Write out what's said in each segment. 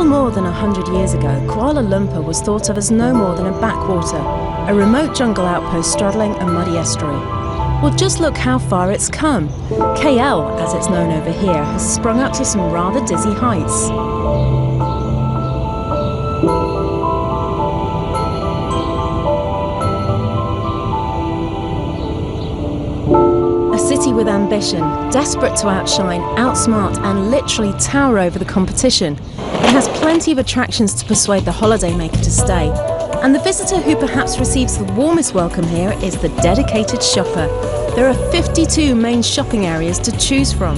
little more than 100 years ago, Kuala Lumpur was thought of as no more than a backwater, a remote jungle outpost straddling a muddy estuary. Well, just look how far it's come. KL, as it's known over here, has sprung up to some rather dizzy heights. A city with ambition, desperate to outshine, outsmart and literally tower over the competition. It has plenty of attractions to persuade the holidaymaker to stay. And the visitor who perhaps receives the warmest welcome here is the dedicated shopper. There are 52 main shopping areas to choose from.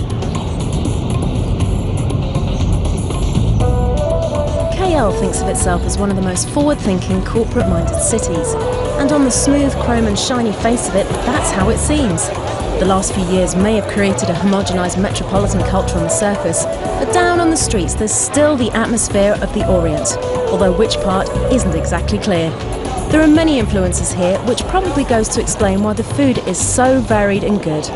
KL thinks of itself as one of the most forward-thinking, corporate-minded cities. And on the smooth, chrome and shiny face of it, that's how it seems. The last few years may have created a homogenised metropolitan culture on the surface, but down on the streets there's still the atmosphere of the Orient, although which part isn't exactly clear. There are many influences here, which probably goes to explain why the food is so varied and good.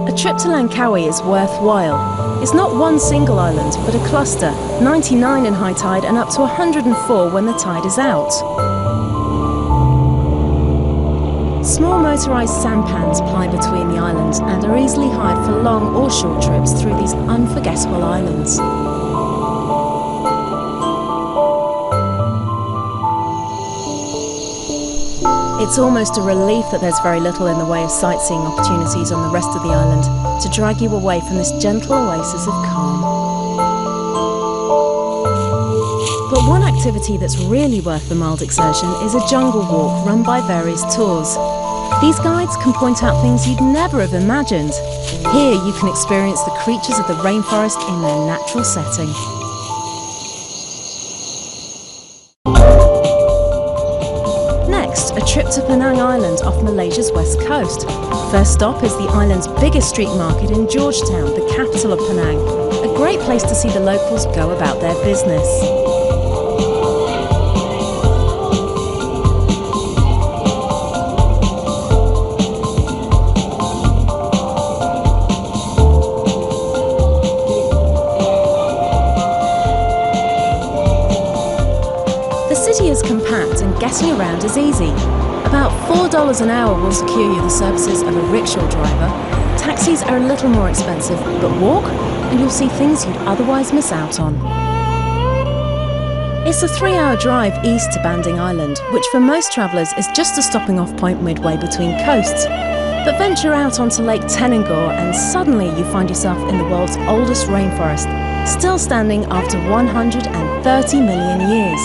A trip to Langkawi is worthwhile. It's not one single island, but a cluster, 99 in high tide and up to 104 when the tide is out. Small motorised sampans ply between the islands and are easily hired for long or short trips through these unforgettable islands. It's almost a relief that there's very little in the way of sightseeing opportunities on the rest of the island to drag you away from this gentle oasis of calm. But one activity that's really worth the mild exertion is a jungle walk run by various tours. These guides can point out things you'd never have imagined. Here you can experience the creatures of the rainforest in their natural setting. A trip to Penang Island off Malaysia's west coast. First stop is the island's biggest street market in Georgetown, the capital of Penang. A great place to see the locals go about their business. The city is compact and getting around is easy. About $4 an hour will secure you the services of a rickshaw driver. Taxis are a little more expensive, but walk and you'll see things you'd otherwise miss out on. It's a 3-hour drive east to Banding Island, which for most travellers is just a stopping off point midway between coasts. But venture out onto Lake Tenanggor and suddenly you find yourself in the world's oldest rainforest, still standing after 130 million years.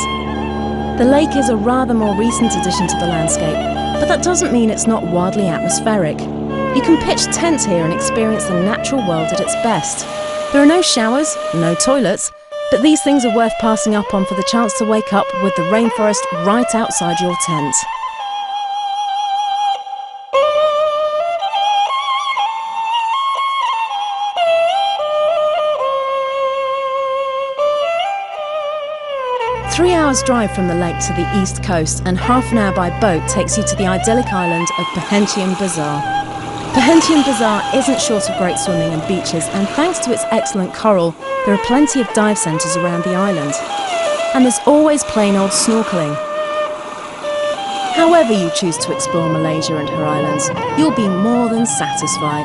The lake is a rather more recent addition to the landscape, but that doesn't mean it's not wildly atmospheric. You can pitch tents here and experience the natural world at its best. There are no showers, no toilets, but these things are worth passing up on for the chance to wake up with the rainforest right outside your tent. Three hours drive from the lake to the east coast and half an hour by boat takes you to the idyllic island of Perhentian Bazaar. Perhentian Bazaar isn't short of great swimming and beaches, and thanks to its excellent coral, there are plenty of dive centres around the island. And there's always plain old snorkelling. However you choose to explore Malaysia and her islands, you'll be more than satisfied.